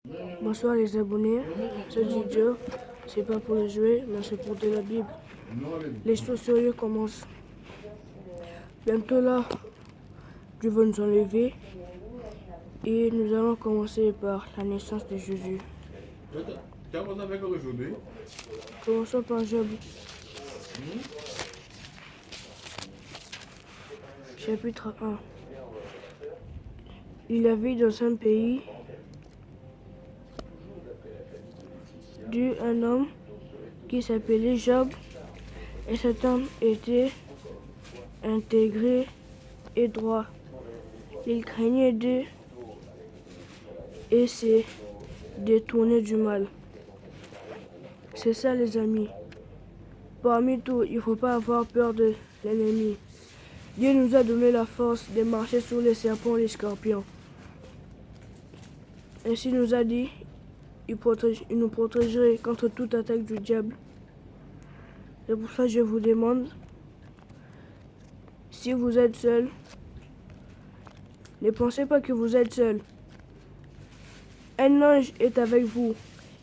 Bonsoir les abonnés, c'est Didier. C'est pas pour les jouer, mais c'est pour de la Bible. Les choses sérieuses commencent. Bientôt là, Dieu va nous enlever et nous allons commencer par la naissance de Jésus. Tu as commencé avec aujourd'hui? Commençons par Job. Chapitre 1. Il avait dans un pays un homme qui s'appelait Job, et cet homme était intégré et droit. Il craignait Dieu et s'est détourné du mal. C'est ça les amis. Parmi tout, il ne faut pas avoir peur de l'ennemi. Dieu nous a donné la force de marcher sur les serpents et les scorpions. Ainsi nous a dit, il nous protégerait contre toute attaque du diable. C'est pour ça que je vous demande, si vous êtes seul, ne pensez pas que vous êtes seul. Un ange est avec vous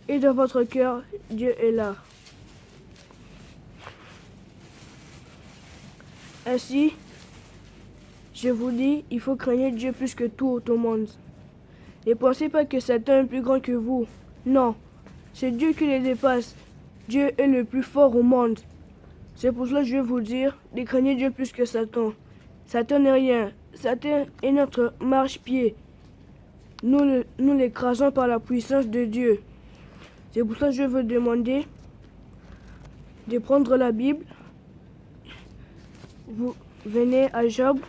et dans votre cœur, Dieu est là. Ainsi, je vous dis, il faut craindre Dieu plus que tout au monde. Ne pensez pas que Satan est plus grand que vous. Non, c'est Dieu qui les dépasse. Dieu est le plus fort au monde. C'est pour cela que je vais vous dire de craindre Dieu plus que Satan. Satan n'est rien. Satan est notre marche-pied. Nous l'écrasons par la puissance de Dieu. C'est pour ça que je veux demander de prendre la Bible. Vous venez à Job,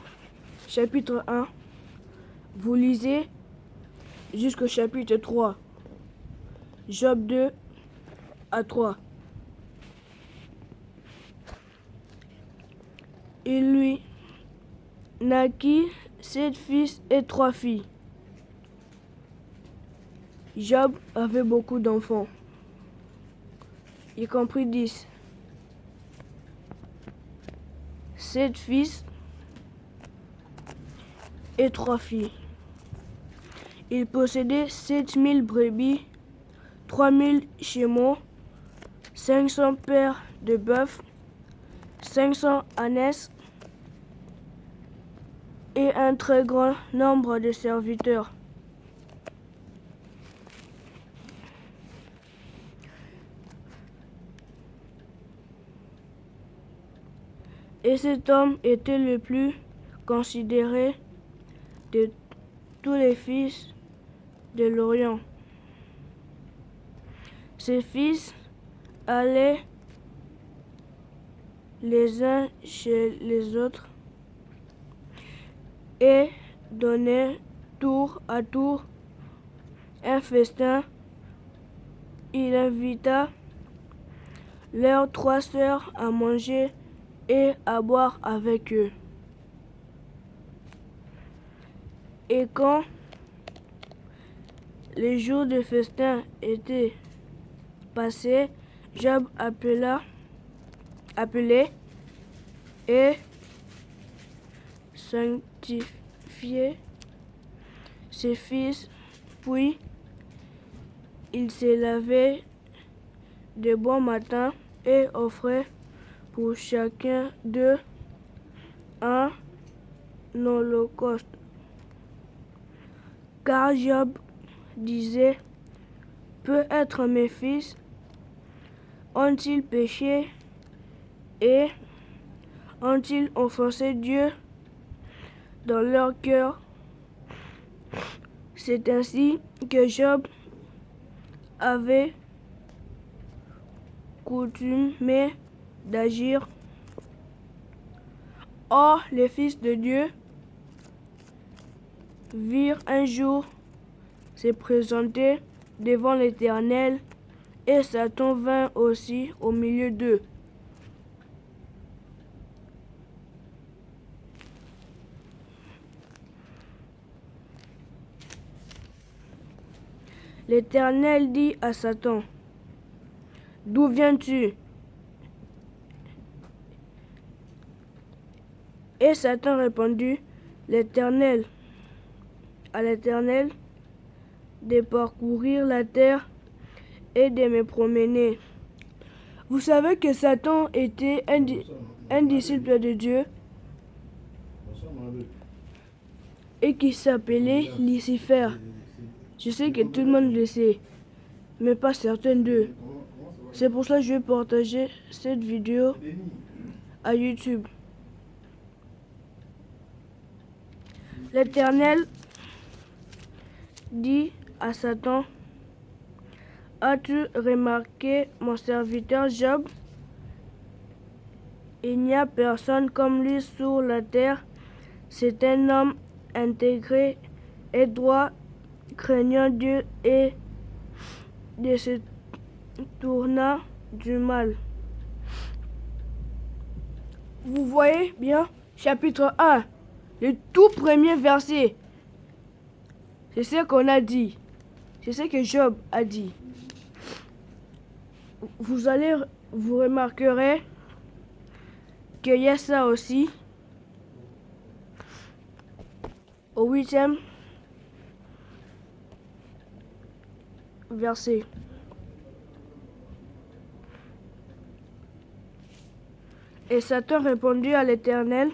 chapitre 1. Vous lisez jusqu'au chapitre 3. Job 2 à 3. Il lui naquit 7 fils et 3 filles. Job avait beaucoup d'enfants, y compris 10. 7 fils et 3 filles. Il possédait 7000 brebis, 3000 chameaux, 500 paires de bœufs, 500 ânesses et un très grand nombre de serviteurs. Et cet homme était le plus considéré de tous les fils de l'Orient. Ses fils allaient les uns chez les autres et donnaient tour à tour un festin. Il invita leurs 3 sœurs à manger et à boire avec eux. Et quand les jours de festin étaient passés, Job appelait et sanctifiait ses fils, puis il se lavait de bon matin et offrait pour chacun d'eux un holocauste. Car Job disait, peut-être mes fils ont-ils péché et ont-ils offensé Dieu dans leur cœur? C'est ainsi que Job avait coutume d'agir. Or, les fils de Dieu virent un jour se présenter devant l'Éternel, et Satan vint aussi au milieu d'eux. L'Éternel dit à Satan, d'où viens-tu? Et Satan répondit à l'Éternel, de parcourir la terre et de me promener. Vous savez que Satan était un disciple de Dieu et qui s'appelait Lucifer. Je sais que tout le monde le sait, mais pas certains d'eux. C'est pour ça que je vais partager cette vidéo à YouTube. L'Éternel dit à Satan: as-tu remarqué mon serviteur Job? Il n'y a personne comme lui sur la terre. C'est un homme intégré et droit, craignant Dieu et de se tournant du mal. Vous voyez bien, chapitre 1, le tout premier verset. C'est ce qu'on a dit. C'est ce que Job a dit. Vous remarquerez qu'il y a ça aussi au 8e verset. Et Satan répondit à l'Éternel: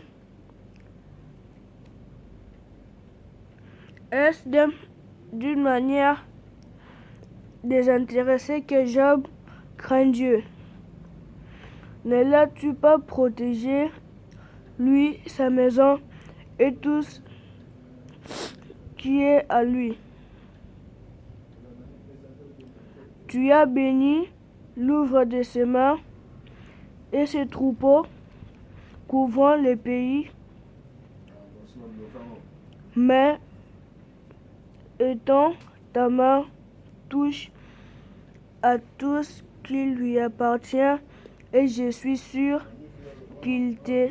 est-ce d'une manière désintéressée que Job craint Dieu? Ne l'as-tu pas protégé, lui, sa maison et tout ce qui est à lui? Tu as béni l'œuvre de ses mains et ses troupeaux couvrant le pays, mais étant ta main touche à tout ce qui lui appartient, et je suis sûr qu'il te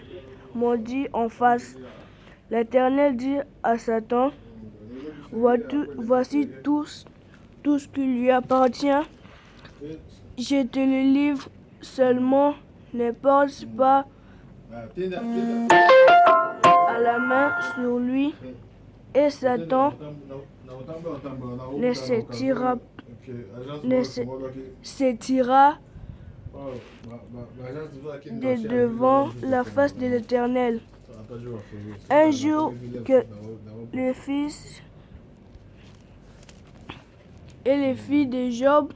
maudit en face. L'Éternel dit à Satan: voici tout ce qui lui appartient. Je te le livre, seulement ne porte pas à la main sur lui. Et Satan ne s'étira de devant la face de l'Éternel. Un jour que les fils et les filles de Job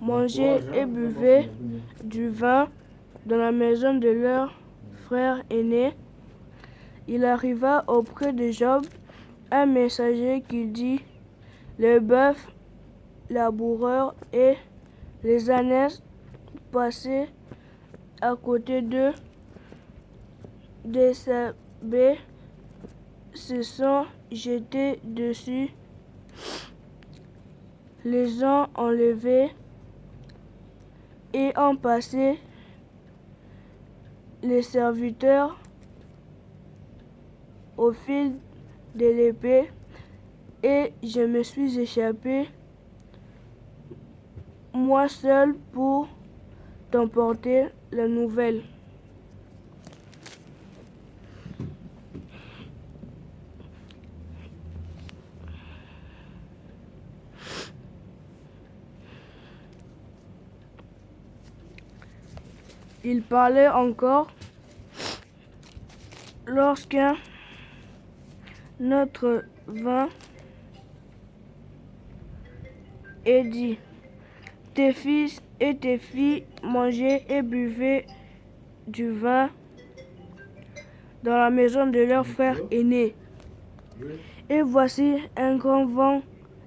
mangeaient et buvaient du vin dans la maison de leur frère aîné, il arriva auprès de Job un messager qui dit: le bœuf laboureur et les ânes passaient à côté d'eux, des sabets se sont jetés dessus, les ont enlevés et ont passé les serviteurs au fil de l'épée, et je me suis échappé, moi seul, pour t'emporter la nouvelle. Il parlait encore lorsqu'un autre vint et dit: tes fils et tes filles mangeaient et buvaient du vin dans la maison de leur frère aîné. Et voici un grand vent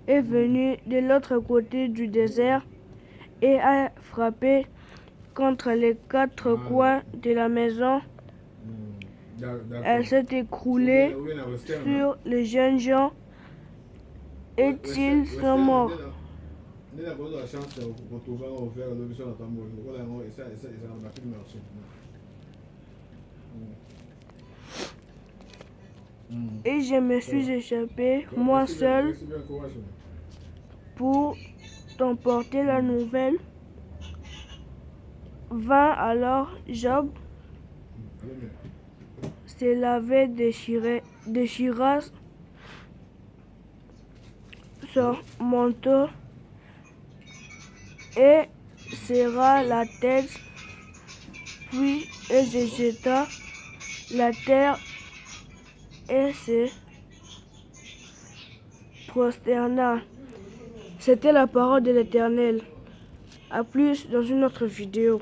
est venu de l'autre côté du désert et a frappé contre les quatre coins de la maison. Elle s'est écroulée sur les jeunes gens et ils sont morts. Et je me suis échappé, moi seul, pour t'emporter la nouvelle. Vint alors Job se laver, déchira son manteau et serra la tête, puis il se jeta la terre et se prosterna. C'était la parole de l'Éternel. À plus dans une autre vidéo.